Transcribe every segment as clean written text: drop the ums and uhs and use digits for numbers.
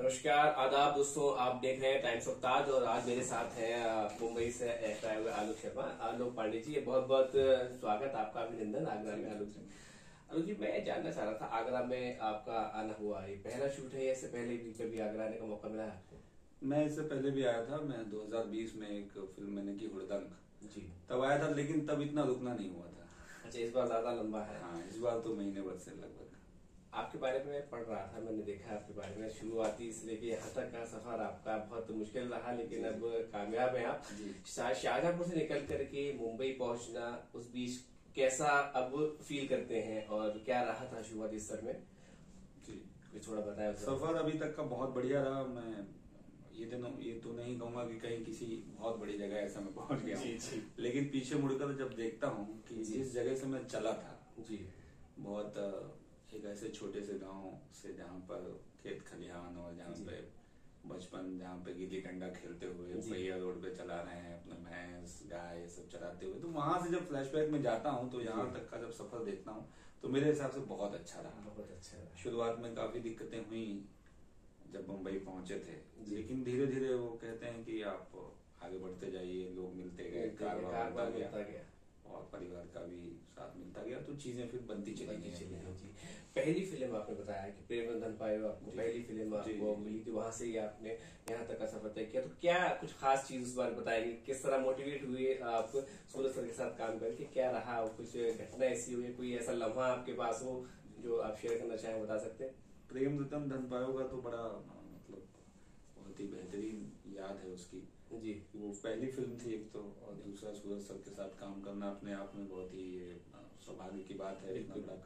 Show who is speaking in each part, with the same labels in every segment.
Speaker 1: नमस्कार आदाब दोस्तों, आप देख रहे हैं टाइम्स ऑफ ताज और आज मेरे साथ है मुंबई से आए हुए आलोक शर्मा। आलोक पांडे जी, बहुत बहुत स्वागत, आपका अभिनंदन आगरा में। आलोक जी, मैं जानना चाह रहा था, आगरा में आपका आना हुआ, ये पहला शूट है या इससे पहले भी कभी आगरा आने का मौका मिला है आपको?
Speaker 2: मैं इससे पहले भी आया था। मैं 2020 में एक फिल्म मैंने की हुड़दंग
Speaker 1: जी,
Speaker 2: तब आया था, लेकिन तब इतना रुकना नहीं हुआ था।
Speaker 1: अच्छा, इस बार ज्यादा लंबा है।
Speaker 2: हाँ, इस बार तो महीने भर से लगभग।
Speaker 1: आपके बारे में मैं पढ़ रहा था, मैंने देखा आपके बारे में, शुरुआती से लेके यहाँ तक का सफर आपका बहुत मुश्किल रहा, लेकिन अब कामयाब है आप। शाहजहांपुर से निकल करके मुंबई पहुंचना, उस बीच कैसा अब फील करते हैं और क्या रहा था शुरुआती स्तर में?
Speaker 2: जी,
Speaker 1: कुछ थोड़ा बताया।
Speaker 2: सफर अभी तक का बहुत बढ़िया रहा। मैं ये तो नहीं कहूंगा कि कहीं किसी बहुत बड़ी जगह ऐसा मैं पहुंच गया हूँ, लेकिन पीछे मुड़कर जब देखता हूँ कि जिस जगह से मैं चला था,
Speaker 1: जी,
Speaker 2: बहुत एक ऐसे छोटे से गांव से जहाँ पर खेत खलिहान और जहाँ पे बचपन, जहाँ पे गिल्ली डंडा खेलते हुए पहिया रोड पे चला रहे हैं अपने भैंस गाय ये सब चलाते हुए, तो वहां से जब फ्लैशबैक में जाता हूँ तो यहाँ तक का जब सफर देखता हूँ तो मेरे हिसाब से बहुत अच्छा रहा।
Speaker 1: बहुत अच्छा रहा।
Speaker 2: शुरुआत में काफी दिक्कतें हुई जब मुंबई पहुंचे थे, लेकिन धीरे धीरे वो कहते हैं कि आप आगे बढ़ते जाइए, लोग मिलते गए, कारवां बढ़ता गया और परिवार का भी साथ मिलता गया, तो चीजें फिर बनती चली गई।
Speaker 1: जी, पहली फिल्म आपने बताया कि प्रेम बंधन पाए, आपको पहली फिल्म आपको मिली थी, वहां से ही आपने यहाँ तक का सफर तय किया, तो क्या कुछ खास चीज उस बारे में बताएंगे? किस तरह मोटिवेट हुए आप सूरज सर के साथ काम करके? क्या रहा, कुछ घटना ऐसी हुई, कोई ऐसा लम्हा आपके पास हो जो आप शेयर करना चाहें, बता सकते हैं?
Speaker 2: प्रेम रतन धन पायो का तो बड़ा मतलब बहुत ही बेहतरीन याद है उसकी
Speaker 1: जी।
Speaker 2: वो पहली फिल्म थी एक तो, और दूसरा सूरज सर के साथ काम करना अपने आप में बहुत ही सौभाग्य की बात है। इतना बड़ा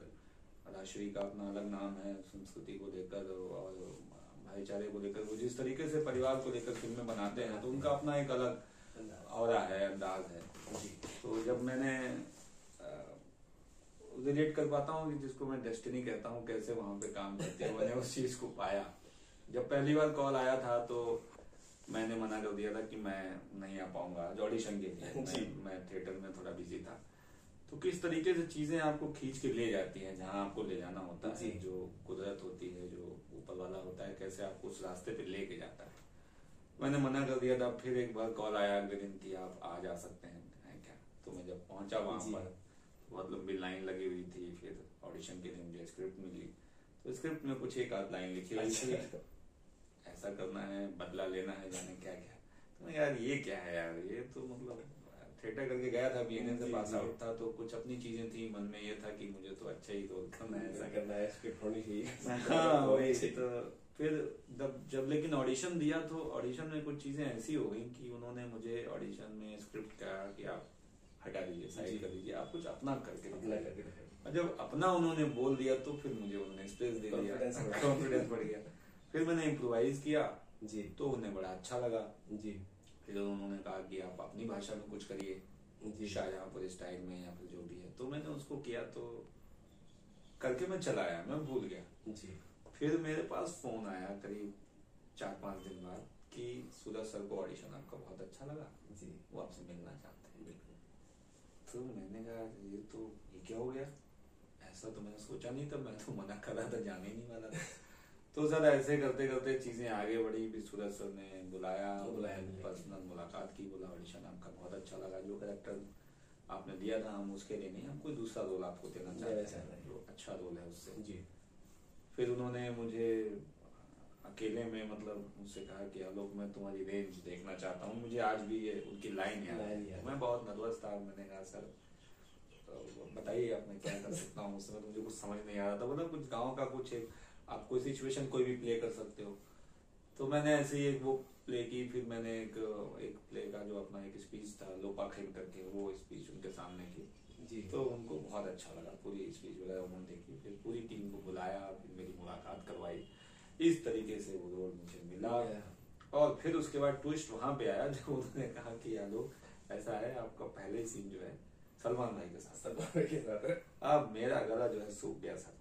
Speaker 2: राष्ट्रीय का अपना अलग नाम है, संस्कृति को लेकर और भाईचारे को लेकर, वो जिस तरीके से परिवार को लेकर फिल्में बनाते हैं तो उनका अपना एक अलग औरा है, अंदाज है। तो जब मैंने रिलेट कर पाता हूँ कि जिसको मैं डेस्टिनी कहता हूँ, कैसे वहां पे काम करते हुए मैंने उस चीज को पाया। जब पहली बार कॉल आया था तो मैंने मना कर दिया था कि मैं नहीं आ पाऊंगा ऑडिशन के लिए। मैं थिएटर में थोड़ा बिजी था। तो किस तरीके से चीजें आपको खींच के ले जाती हैं जहां आपको ले जाना होता है, जो कुदरत होती है, जो ऊपर वाला होता है, कैसे आपको उस रास्ते पे लेके जाता है। मैंने मना कर दिया था। फिर एक बार कॉल आया अगले दिन की आप आ जा सकते हैं क्या? तो मैं जब पहुंचा वहां पर बहुत लंबी लाइन लगी हुई थी। फिर ऑडिशन के लिए मुझे स्क्रिप्ट मिली, तो स्क्रिप्ट में कुछ एक आध लाइन लिखी हुई थी, ऐसा करना है, बदला लेना है, जाने क्या क्या। तो यार ये क्या है यार, ये तो मतलब थिएटर करके गया था, बीएनए से पास आउट था, तो कुछ अपनी चीजें थी मन में, ये था कि मुझे तो अच्छा ही रोल करना है, ऐसा करना है, स्क्रिप्ट होनी चाहिए। हाँ वही। तो फिर जब लेकिन ऑडिशन दिया तो ऑडिशन में कुछ चीजें ऐसी हो गई कि उन्होंने मुझे ऑडिशन में स्क्रिप्ट कहा कि आप हटा दीजिए, साइड कर दीजिए, आप कुछ अपना करके और जब अपना उन्होंने बोल दिया तो फिर मुझे उन्होंने स्पेस दे दिया, कॉन्फिडेंस बढ़ गया। फिर मैंने इम्प्रोवाइज किया जी, तो उन्हें बड़ा अच्छा लगा जी। फिर उन्होंने कहा कि आप अपनी भाषा में कुछ करिए, शाहजहांपुर स्टाइल में या फिर जो भी है। तो मैंने उसको किया, तो करके मैं चला आया, मैं भूल गया जी। फिर मेरे पास फोन आया करीब 4-5 दिन बाद कि सूरज सर को ऑडिशन आपका बहुत अच्छा लगा जी, वो आपसे मिलना चाहते हैं। बिल्कुल। तो मैंने कहा ये क्या हो गया, ऐसा तो मैंने सोचा नहीं था, मैं तो मना कर रहा था, जाने ही नहीं वाला था। तो सर ऐसे करते करते चीजें आगे बढ़ी। फिर सूरज सर ने बुलाया पर्सनल मुलाकात की, बोला ऑडिशन आपका बहुत अच्छा लगा, जो कैरेक्टर आपने दिया था हम उसके लिए नहीं, हम कोई दूसरा रोल आपको देना चाहते हैं, जो अच्छा रोल है उससे जी। फिर उन्होंने मुझे अकेले में मतलब मुझसे कहा कि आलोक मैं तुम्हारी रेंज देखना चाहता हूँ। मुझे आज भी ये उनकी लाइन याद है। मैं बहुत नर्वस था, मैंने कहा सर तो बताइए आप मैं क्या कर सकता हूँ। उस समय तो मुझे कुछ समझ नहीं आ रहा था, मतलब कुछ गाँव का कुछ एक आप कोई सिचुएशन कोई भी प्ले कर सकते हो। तो मैंने ऐसे ही एक वो प्ले की। फिर मैंने एक प्ले का जो अपना एक स्पीच था लोपाखेल करके, वो स्पीच उनके सामने की जी। तो उनको बहुत अच्छा लगा, पूरी स्पीच वगैरह उन्होंने देखी। फिर पूरी टीम को बुलाया, फिर मेरी मुलाकात करवाई, इस तरीके से वो रोल मुझे मिला। और फिर उसके बाद ट्विस्ट वहां पे आया जब उन्होंने कहा कि आलोक ऐसा है, आपका पहले सीन जो है सलमान भाई के साथ अब मेरा गला जो है सूख गया सर।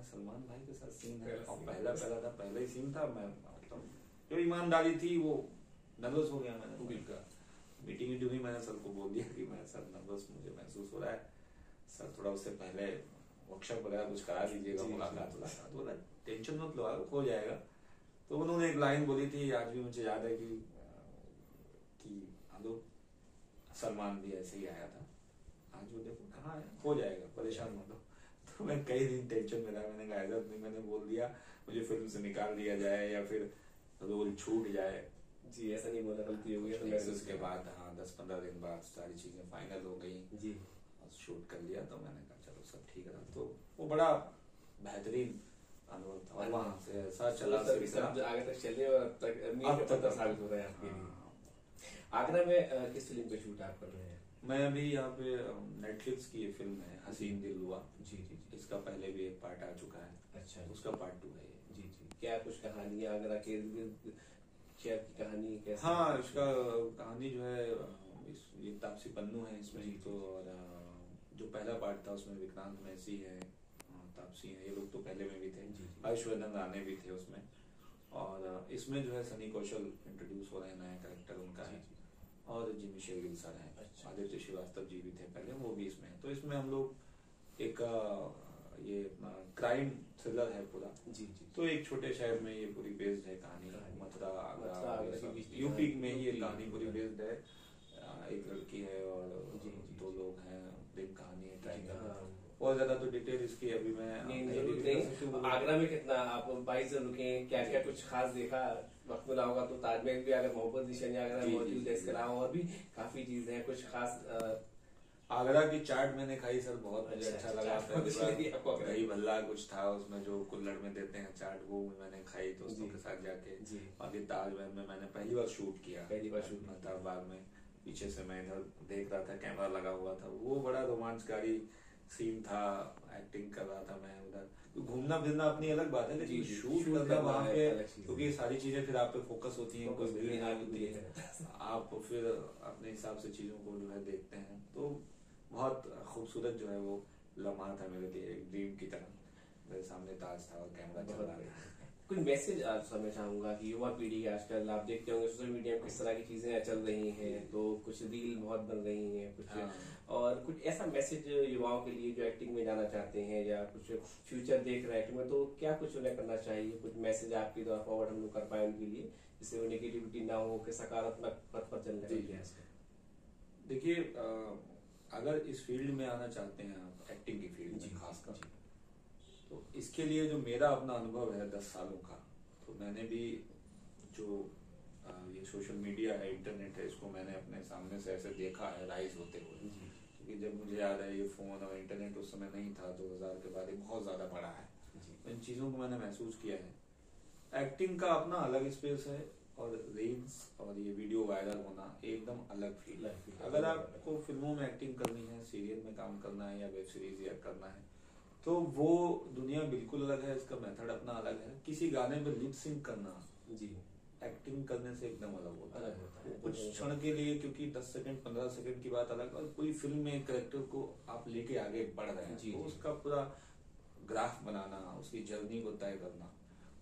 Speaker 2: सलमान भाई के साथ सीन है, और पहला था, पहला ही सीन था। मैं जो ईमानदारी थी वो नर्वस हो गया मैंने। मीटिंग हुई, मैंने सर को बोल दिया कि मैं सर नर्वस मुझे महसूस हो रहा है, सर थोड़ा उससे पहले वर्कशॉप वगैरह कुछ करा दीजिएगा, मुलाकात। बोला टेंशन मत लो, हो जाएगा। तो उन्होंने एक लाइन बोली थी, आज भी मुझे याद है कि हेलो, सलमान भी ऐसे ही आया था, आज वो देखो कहाँ है, हो जाएगा, परेशान मत हो। तो मैं कई दिन टेंशन में था, मैंने कहा नहीं, मैंने बोल दिया मुझे फिल्म से निकाल दिया जाए या फिर रोल छूट जाए
Speaker 1: जी, ऐसा नहीं बोला, गलती हो गई।
Speaker 2: तो उसके बाद हाँ 10-15 दिन बाद सारी चीजें फाइनल हो गई
Speaker 1: जी,
Speaker 2: और शूट कर लिया। तो मैंने कहा चलो सब ठीक रहा, तो वो बड़ा बेहतरीन अनुभव था। और वहाँ से ऐसा चला
Speaker 1: आगे तक चले और अब तक साबित हो रहा है आपके लिए। आगरा में किस फिल्म पे शूट आप कर रहे हैं?
Speaker 2: मैं अभी यहाँ पे नेटफ्लिक्स की ये फिल्म है हसीन दिलरुबा।
Speaker 1: जी जी,
Speaker 2: इसका पहले भी एक पार्ट आ चुका है।
Speaker 1: अच्छा,
Speaker 2: उसका पार्ट 2 है ये।
Speaker 1: जी जी, क्या कुछ कहानी आगरा के शहर की कहानी कैसे?
Speaker 2: हाँ, इसका कहानी जो है ये तापसी पन्नू है इसमें तो, और जो पहला पार्ट था उसमें विक्रांत मैसी है, तापसी है, ये लोग तो पहले में भी थे, ऐश्वर्धन राणे भी थे उसमें। और इसमें जो है सनी कौशल इंट्रोड्यूस हो रहे हैं, नया कैरेक्टर उनका है, और जिमी शेरगिल सर हैं, आदित्य श्रीवास्तव जी भी थे पहले, वो भी इसमें है। तो इसमें हम लोग एक ये क्राइम थ्रिलर है पूरा।
Speaker 1: जी जी,
Speaker 2: तो एक छोटे शहर में ये पूरी बेस्ड है कहानी, मथुरा आगरा यूपी में ये कहानी पूरी बेस्ड है। एक लड़की है और 2 लोग हैं, प्रेम कहानी है, क्राइम। और ज्यादा तो डिटेल इसकी अभी मैं
Speaker 1: आगरा में कितना आप 22 दिन रुके, क्या क्या कुछ खास देखा? वक्त मिला होगा तो ताजमहल भी आगरा, मोहब्बत निशानी आगरा मौजूद है, इसके अलावा और भी काफी चीजें हैं, कुछ खास?
Speaker 2: आगरा की चाट मैंने खाई सर, बहुत मुझे अच्छा लगा। दही भल्ला कुछ था उसमें जो कुल्हड़ में देते हैं चाट, वो मैंने खाई दोस्तों के साथ जाके। बाकी ताजमहल में मैंने पहली बार शूट किया, था बाग में, पीछे से मैं इधर देख रहा था, कैमरा लगा हुआ था, वो बड़ा रोमांचकारी सीन था। एक्टिंग कर रहा था मैं उधर, घूमना फिरना अपनी अलग बात है, लेकिन शूट करना वहाँ पे, क्योंकि सारी चीजें फिर आप पे फोकस होती हैं, कोई भीड़ नहीं होती है, आप फिर अपने हिसाब से चीजों को जो है देखते हैं। तो बहुत खूबसूरत जो है वो लम्हा था मेरे लिए, एक ड्रीम की तरह। मेरे सामने ताज था और कैमरा चल रहा था।
Speaker 1: कुछ मैसेज आप समझना चाहूंगा कि युवा पीढ़ी आजकल आप देखते होंगे सोशल मीडिया में किस तरह की चीजें चल रही हैं, तो कुछ रील बहुत बन रही हैं कुछ, और कुछ ऐसा मैसेज युवाओं के लिए जो एक्टिंग में जाना चाहते हैं या कुछ फ्यूचर देख रहे हैं एक्टिंग में, तो क्या कुछ उन्हें करना चाहिए? कुछ मैसेज आपके द्वारा फॉरवर्ड हम लोग कर पाए उनके लिए, जिससे वो नेगेटिविटी ना हो, कि सकारात्मक पथ पर चलने का प्रयास करें?
Speaker 2: देखिए, अगर इस फील्ड में आना चाहते हैं आप, एक्टिंग की फील्ड में खासकर, तो इसके लिए जो मेरा अपना अनुभव है 10 सालों का, तो मैंने भी जो ये सोशल मीडिया है, इंटरनेट है, इसको मैंने अपने सामने से ऐसे देखा है राइज होते हुए। क्योंकि जब मुझे याद है ये फोन और इंटरनेट उस समय नहीं था, 2000 के बाद बहुत ज्यादा बढ़ा है, तो इन चीजों को मैंने महसूस किया है। एक्टिंग का अपना अलग स्पेस है, और रील्स और ये वीडियो वायरल होना एकदम अलग फील है। अगर आपको फिल्मों में एक्टिंग करनी है, सीरियल में काम करना है या वेब सीरीज या करना है, तो वो दुनिया बिल्कुल अलग है, इसका मेथड अपना अलग है। किसी गाने में लिप सिंक करना
Speaker 1: जी
Speaker 2: एक्टिंग करने से एकदम अलग होता है। कुछ क्षण के लिए, क्योंकि 10 सेकंड 15 सेकंड की बात अलग, और पूरी फिल्म में कैरेक्टर को आप लेके आगे बढ़ रहे हैं, तो उसका पूरा ग्राफ बनाना, उसकी जर्नी को तय करना,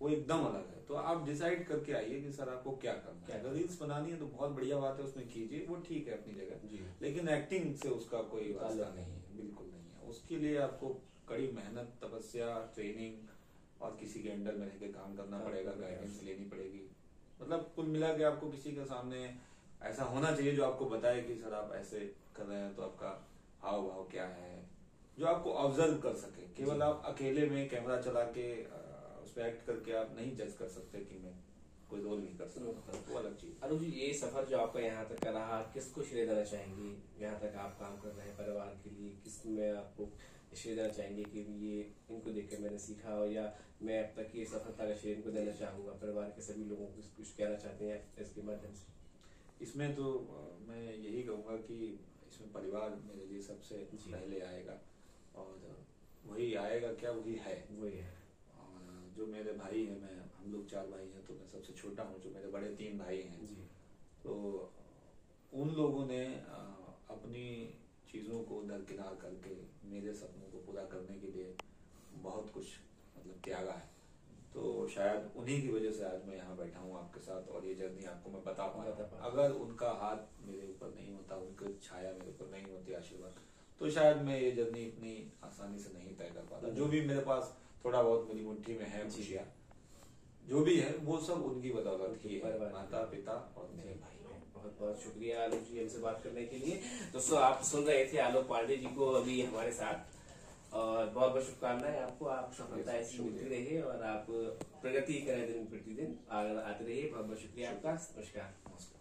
Speaker 2: वो एकदम अलग है। तो आप डिसाइड करके आइए कि सर आपको क्या करना है। अगर रील्स बनानी है तो बहुत बढ़िया बात है, उसमें कीजिए, वो ठीक है अपनी जगह, लेकिन एक्टिंग से उसका कोई वास्ता नहीं है, बिल्कुल नहीं है। उसके लिए आपको कड़ी मेहनत, तपस्या, ट्रेनिंग और किसी के अंडर में रहकर काम करना पड़ेगा, गाइडेंस लेनी पड़ेगी। मतलब कुल मिला के आपको किसी के सामने ऐसा होना चाहिए जो आपको बताए कि सर आप ऐसे कर रहे हैं तो आपका हाव भाव क्या है, जो आपको ऑब्जर्व कर सके। केवल आप अकेले में कैमरा चला के उस पर एक्ट करके आप नहीं जज कर सकते कि मैं कोई रोल नहीं कर सकता, वो अलग चीज।
Speaker 1: अनुज जी, ये सफर जो आपका यहाँ तक का रहा, किसको श्रेय देना चाहेंगे? यहाँ तक आप काम कर रहे हैं परिवार के लिए, किस में आपको श्रेय देना चाहेंगे कि ये इनको देख के मैंने सीखा, और या मैं अब तक ये सफलता का श्रेय इनको देना चाहूंगा? परिवार के सभी लोगों को कुछ कहना चाहते हैं इसके माध्यम से?
Speaker 2: इसमें तो मैं यही कहूँगा कि इसमें परिवार मेरे लिए सबसे पहले आएगा, और वही आएगा क्या, वही है। और जो मेरे भाई हैं, हम लोग 4 भाई हैं, तो मैं सबसे छोटा हूँ, जो मेरे बड़े 3 भाई हैं, तो उन लोगों ने अपनी चीज़ों को दरकिनार करके मेरे सपनों को पूरा करने के लिए बहुत कुछ मतलब त्यागा है। तो शायद उन्हीं की वजह से आज मैं यहाँ बैठा हूँ आपके साथ, और ये जर्नी आपको मैं बता पाऊँ। अगर उनका हाथ मेरे ऊपर नहीं होता, उनकी छाया मेरे ऊपर नहीं होती, आशीर्वाद, तो शायद मैं ये जर्नी इतनी आसानी से नहीं तय कर पाता। जो भी मेरे पास थोड़ा बहुत मेरी मुट्ठी में है खुशियाँ, जो भी है वो सब उनकी बदौलत ही है,
Speaker 1: परिवार।
Speaker 2: माता पिता और
Speaker 1: जी
Speaker 2: मेरे
Speaker 1: भाई,
Speaker 2: भाई।
Speaker 1: बहुत बहुत शुक्रिया आलोक जी हमसे बात करने के लिए। दोस्तों आप सुन रहे थे आलोक पांडे जी को अभी हमारे साथ, और बहुत बहुत शुभकामनाएं आपको, आप सफलता ऐसी मिलती रहे और आप प्रगति करें दिन प्रतिदिन, आगे आते रहिए। बहुत बहुत शुक्रिया आपका, नमस्कार।